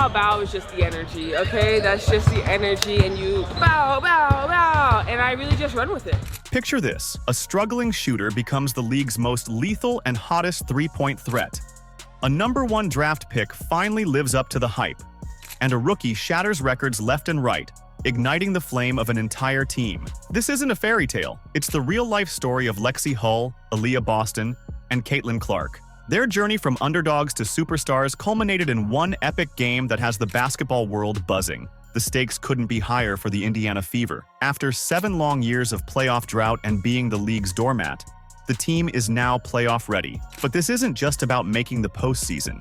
bow is just the energy, okay? That's just the energy, and you bow, bow, bow, and I really just run with it. Picture this: a struggling shooter becomes the league's most lethal and hottest three-point threat. A #1 draft pick finally lives up to the hype, and a rookie shatters records left and right, igniting the flame of an entire team. This isn't a fairy tale. It's the real-life story of Lexie Hull, Aliyah Boston, and Caitlin Clark. Their journey from underdogs to superstars culminated in one epic game that has the basketball world buzzing. The stakes couldn't be higher for the Indiana Fever. After 7 long years of playoff drought and being the league's doormat, the team is now playoff ready. But this isn't just about making the postseason.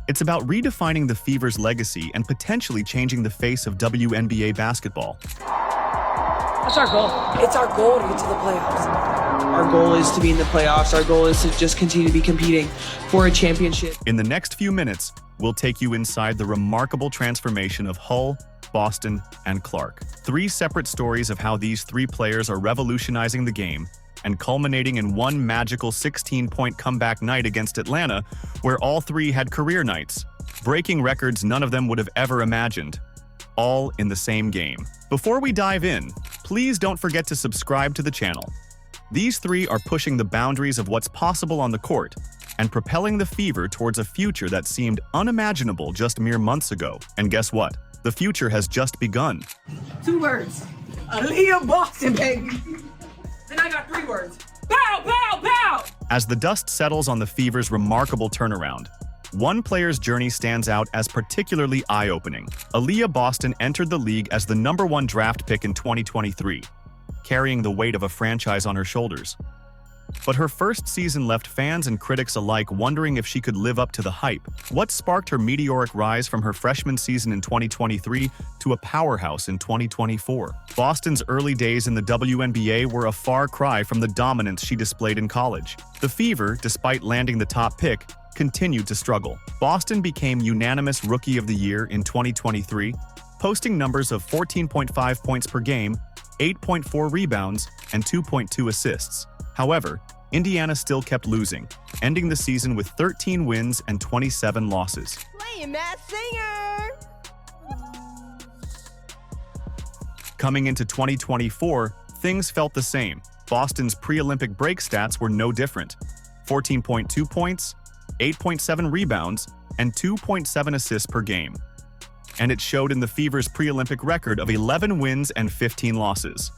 It's about redefining the Fever's legacy and potentially changing the face of WNBA basketball. That's our goal. It's our goal to get to the playoffs. Our goal is to be in the playoffs. Our goal is to just continue to be competing for a championship. In the next few minutes, we'll take you inside the remarkable transformation of Hull, Boston, and Clark. 3 separate stories of how these 3 players are revolutionizing the game and culminating in one magical 16-point comeback night against Atlanta, where all 3 had career nights, breaking records none of them would have ever imagined, all in the same game. Before we dive in, please don't forget to subscribe to the channel. These 3 are pushing the boundaries of what's possible on the court and propelling the Fever towards a future that seemed unimaginable just mere months ago. And guess what? The future has just begun. 2 words. Aliyah Boston, baby. Then I got 3 words. Bow, bow, bow! As the dust settles on the Fever's remarkable turnaround, one player's journey stands out as particularly eye-opening. Aliyah Boston entered the league as the #1 draft pick in 2023, carrying the weight of a franchise on her shoulders. But her first season left fans and critics alike wondering if she could live up to the hype. What sparked her meteoric rise from her freshman season in 2023 to a powerhouse in 2024? Boston's early days in the WNBA were a far cry from the dominance she displayed in college. The Fever, despite landing the top pick, continued to struggle. Boston became unanimous Rookie of the Year in 2023, posting numbers of 14.5 points per game, 8.4 rebounds, and 2.2 assists. However, Indiana still kept losing, ending the season with 13 wins and 27 losses. Playing Matt Singer! Coming into 2024, things felt the same. Boston's pre-Olympic break stats were no different: 14.2 points, 8.7 rebounds, and 2.7 assists per game. And it showed in the Fever's pre-Olympic record of 11 wins and 15 losses.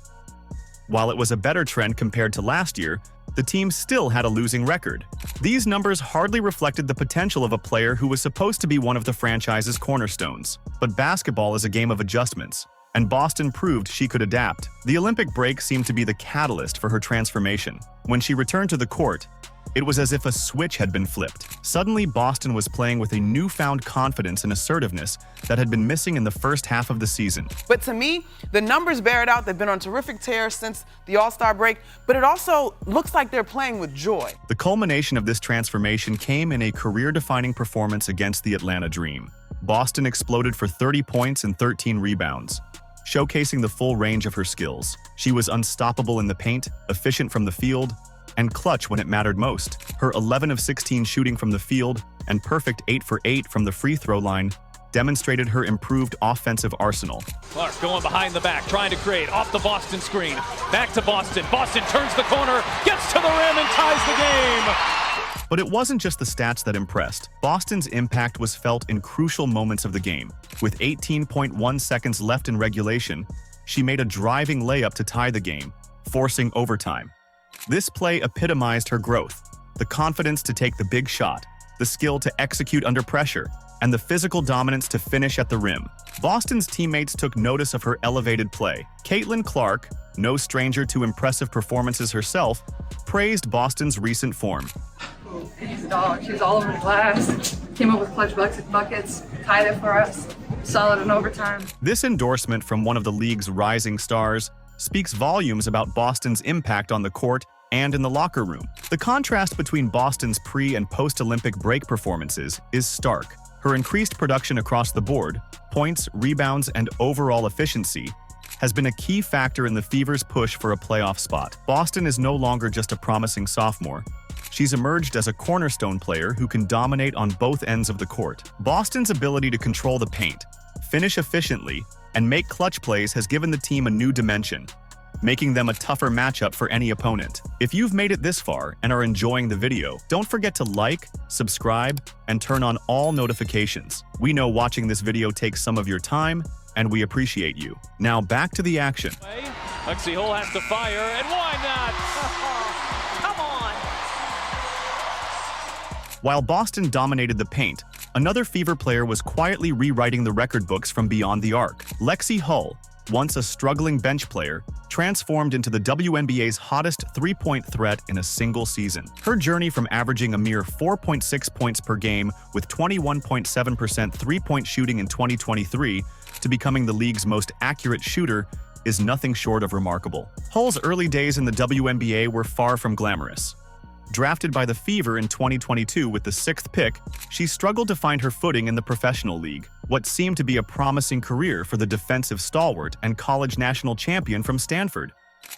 While it was a better trend compared to last year, the team still had a losing record. These numbers hardly reflected the potential of a player who was supposed to be one of the franchise's cornerstones. But basketball is a game of adjustments, and Boston proved she could adapt. The Olympic break seemed to be the catalyst for her transformation. When she returned to the court, it was as if a switch had been flipped. Suddenly, Boston was playing with a newfound confidence and assertiveness that had been missing in the first half of the season. But to me, the numbers bear it out. They've been on terrific tear since the All-Star break, but it also looks like they're playing with joy. The culmination of this transformation came in a career-defining performance against the Atlanta Dream. Boston exploded for 30 points and 13 rebounds, showcasing the full range of her skills. She was unstoppable in the paint, efficient from the field, and clutch when it mattered most. Her 11 of 16 shooting from the field and perfect 8 for 8 from the free throw line demonstrated her improved offensive arsenal. Clark going behind the back, trying to create off the Boston screen. Back to Boston. Boston turns the corner, gets to the rim, and ties the game. But it wasn't just the stats that impressed. Boston's impact was felt in crucial moments of the game. With 18.1 seconds left in regulation, she made a driving layup to tie the game, forcing overtime. This play epitomized her growth: the confidence to take the big shot, the skill to execute under pressure, and the physical dominance to finish at the rim. Boston's teammates took notice of her elevated play. Caitlin Clark, no stranger to impressive performances herself, praised Boston's recent form. She's a dog. She was all over the glass. Came up with clutch buckets, tied it for us. Solid in overtime. This endorsement from one of the league's rising stars speaks volumes about Boston's impact on the court and in the locker room. The contrast between Boston's pre- and post-Olympic break performances is stark. Her increased production across the board, points, rebounds, and overall efficiency, has been a key factor in the Fever's push for a playoff spot. Boston is no longer just a promising sophomore. She's emerged as a cornerstone player who can dominate on both ends of the court. Boston's ability to control the paint, finish efficiently, and make clutch plays has given the team a new dimension, making them a tougher matchup for any opponent. If you've made it this far and are enjoying the video, don't forget to like, subscribe, and turn on all notifications. We know watching this video takes some of your time, and we appreciate you. Now back to the action. Lexie Hull has to fire, and why not? Come on. While Boston dominated the paint, another Fever player was quietly rewriting the record books from beyond the arc. Lexie Hull, once a struggling bench player, transformed into the WNBA's hottest three-point threat in a single season. Her journey from averaging a mere 4.6 points per game with 21.7% three-point shooting in 2023 to becoming the league's most accurate shooter is nothing short of remarkable. Hull's early days in the WNBA were far from glamorous. Drafted by the Fever in 2022 with the 6th pick, she struggled to find her footing in the professional league. What seemed to be a promising career for the defensive stalwart and college national champion from Stanford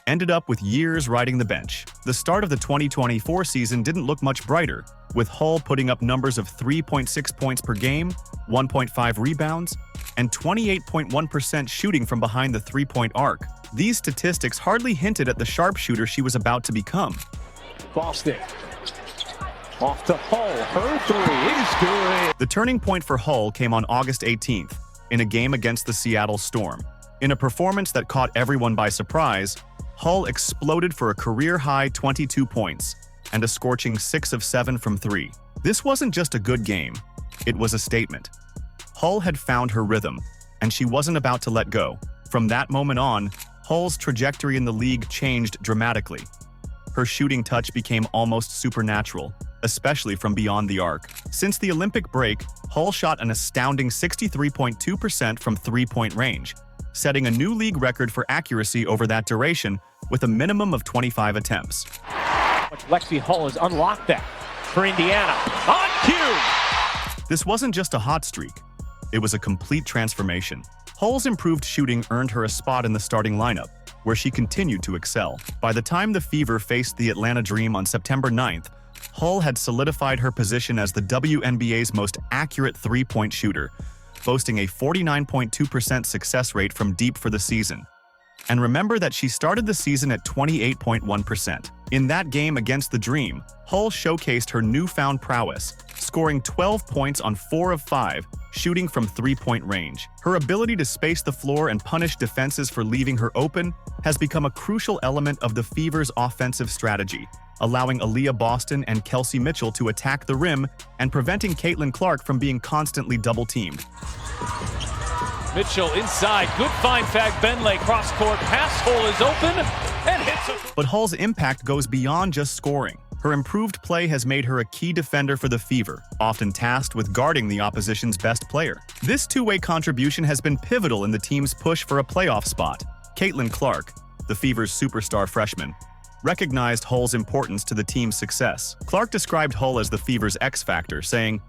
ended up with years riding the bench. The start of the 2024 season didn't look much brighter, with Hull putting up numbers of 3.6 points per game, 1.5 rebounds, and 28.1% shooting from behind the three-point arc. These statistics hardly hinted at the sharpshooter she was about to become. Boston. Off to Hull. Her three is good. The turning point for Hull came on August 18th, in a game against the Seattle Storm. In a performance that caught everyone by surprise, Hull exploded for a career-high 22 points and a scorching 6 of 7 from 3. This wasn't just a good game, it was a statement. Hull had found her rhythm, and she wasn't about to let go. From that moment on, Hull's trajectory in the league changed dramatically. Her shooting touch became almost supernatural, especially from beyond the arc. Since the Olympic break, Hull shot an astounding 63.2% from three-point range, setting a new league record for accuracy over that duration with a minimum of 25 attempts. Lexie Hull has unlocked that for Indiana. On cue! This wasn't just a hot streak. It was a complete transformation. Hull's improved shooting earned her a spot in the starting lineup, where she continued to excel. By the time the Fever faced the Atlanta Dream on September 9th, Hull had solidified her position as the WNBA's most accurate three-point shooter, boasting a 49.2% success rate from deep for the season. And remember that she started the season at 28.1%. In that game against the Dream, Hull showcased her newfound prowess, scoring 12 points on 4 of 5, shooting from three-point range. Her ability to space the floor and punish defenses for leaving her open has become a crucial element of the Fever's offensive strategy, allowing Aliyah Boston and Kelsey Mitchell to attack the rim and preventing Caitlin Clark from being constantly double-teamed. Mitchell inside. Good find, Fagbenle. Cross-court pass. Hole is open and hits it. But Hull's impact goes beyond just scoring. Her improved play has made her a key defender for the Fever, often tasked with guarding the opposition's best player. This two-way contribution has been pivotal in the team's push for a playoff spot. Caitlin Clark, the Fever's superstar freshman, recognized Hull's importance to the team's success. Clark described Hull as the Fever's X-factor, saying,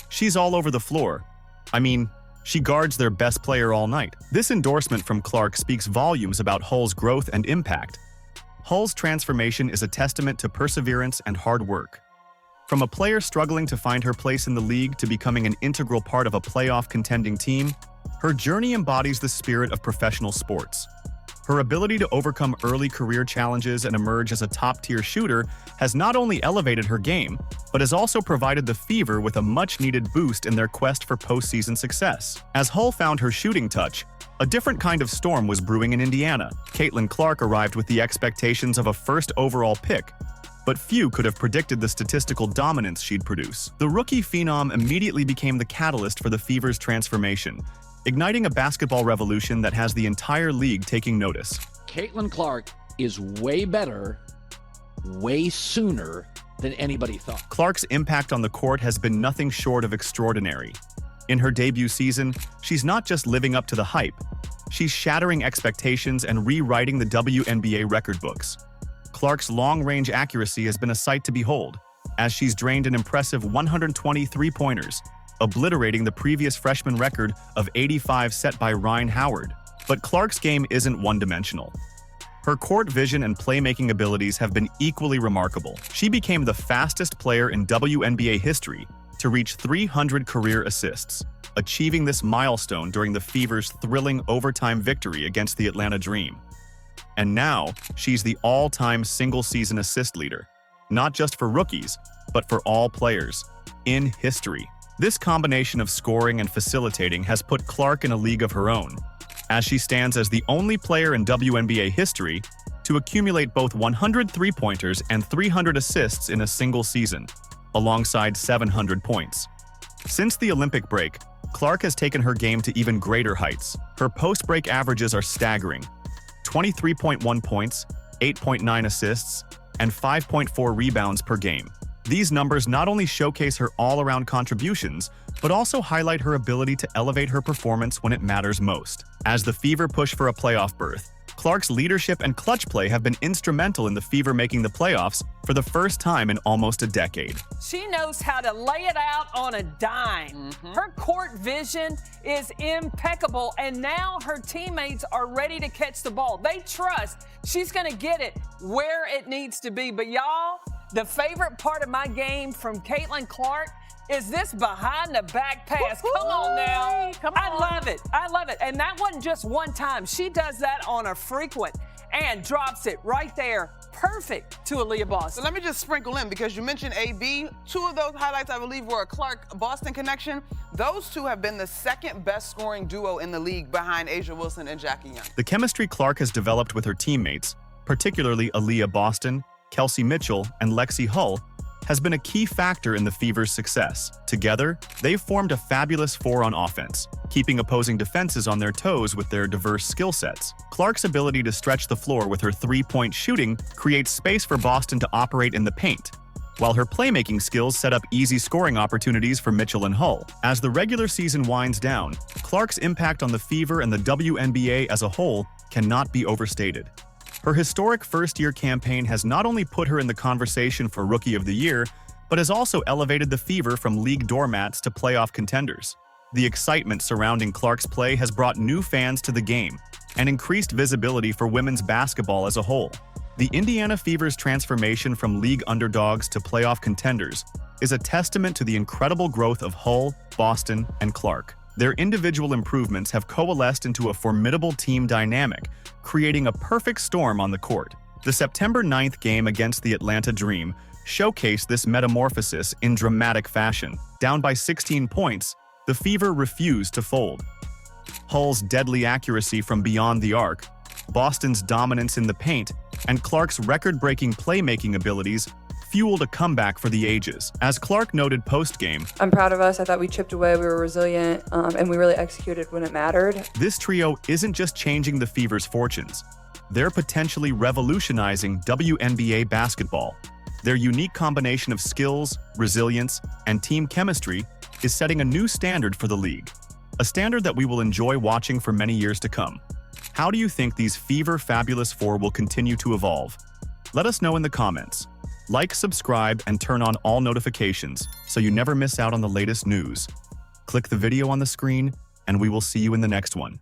"She's all over the floor. I mean, she guards their best player all night." This endorsement from Clark speaks volumes about Hull's growth and impact. Hull's transformation is a testament to perseverance and hard work. From a player struggling to find her place in the league to becoming an integral part of a playoff contending team, her journey embodies the spirit of professional sports. Her ability to overcome early career challenges and emerge as a top-tier shooter has not only elevated her game, but has also provided the Fever with a much-needed boost in their quest for postseason success. As Hull found her shooting touch, a different kind of storm was brewing in Indiana. Caitlin Clark arrived with the expectations of a first overall pick, but few could have predicted the statistical dominance she'd produce. The rookie phenom immediately became the catalyst for the Fever's transformation, igniting a basketball revolution that has the entire league taking notice. Caitlin Clark is way better, way sooner than anybody thought. Clark's impact on the court has been nothing short of extraordinary. In her debut season, she's not just living up to the hype, she's shattering expectations and rewriting the WNBA record books. Clark's long-range accuracy has been a sight to behold, as she's drained an impressive 120 three-pointers, obliterating the previous freshman record of 85 set by Ryan Howard. But Clark's game isn't one-dimensional. Her court vision and playmaking abilities have been equally remarkable. She became the fastest player in WNBA history to reach 300 career assists, achieving this milestone during the Fever's thrilling overtime victory against the Atlanta Dream. And now, she's the all-time single-season assist leader, not just for rookies, but for all players in history. This combination of scoring and facilitating has put Clark in a league of her own, as she stands as the only player in WNBA history to accumulate both 100 three-pointers and 300 assists in a single season, alongside 700 points. Since the Olympic break, Clark has taken her game to even greater heights. Her post-break averages are staggering: 23.1 points, 8.9 assists, and 5.4 rebounds per game. These numbers not only showcase her all-around contributions, but also highlight her ability to elevate her performance when it matters most. As the Fever push for a playoff berth, Clark's leadership and clutch play have been instrumental in the Fever making the playoffs for the first time in almost a decade. She knows how to lay it out on a dime. Her court vision is impeccable, and now her teammates are ready to catch the ball. They trust she's going to get it where it needs to be. But y'all, the favorite part of my game from Caitlin Clark is this behind the back pass. Come on now. I love it. I love it. And that wasn't just one time. She does that on a frequent and drops it right there. Perfect to Aliyah Boston. So let me just sprinkle in, because you mentioned AB. Two of those highlights, I believe, were a Clark-Boston connection. Those two have been the second best scoring duo in the league behind Asia Wilson and Jackie Young. The chemistry Clark has developed with her teammates, particularly Aliyah Boston, Kelsey Mitchell, and Lexie Hull, has been a key factor in the Fever's success. Together, they've formed a fabulous four on offense, keeping opposing defenses on their toes with their diverse skill sets. Clark's ability to stretch the floor with her three-point shooting creates space for Boston to operate in the paint, while her playmaking skills set up easy scoring opportunities for Mitchell and Hull. As the regular season winds down, Clark's impact on the Fever and the WNBA as a whole cannot be overstated. Her historic first-year campaign has not only put her in the conversation for Rookie of the Year, but has also elevated the Fever from league doormats to playoff contenders. The excitement surrounding Clark's play has brought new fans to the game and increased visibility for women's basketball as a whole. The Indiana Fever's transformation from league underdogs to playoff contenders is a testament to the incredible growth of Hull, Boston, and Clark. Their individual improvements have coalesced into a formidable team dynamic, creating a perfect storm on the court. The September 9th game against the Atlanta Dream showcased this metamorphosis in dramatic fashion. Down by 16 points, the Fever refused to fold. Hull's deadly accuracy from beyond the arc, Boston's dominance in the paint, and Clark's record-breaking playmaking abilities fueled a comeback for the ages. As Clark noted post-game, I'm proud of us. I thought we chipped away, we were resilient, and we really executed when it mattered. this trio isn't just changing the Fever's fortunes. They're potentially revolutionizing WNBA basketball. Their unique combination of skills, resilience, and team chemistry is setting a new standard for the league, a standard that we will enjoy watching for many years to come. How do you think these Fever Fabulous Four will continue to evolve? Let us know in the comments. Like, subscribe, and turn on all notifications so you never miss out on the latest news. Click the video on the screen, and we will see you in the next one.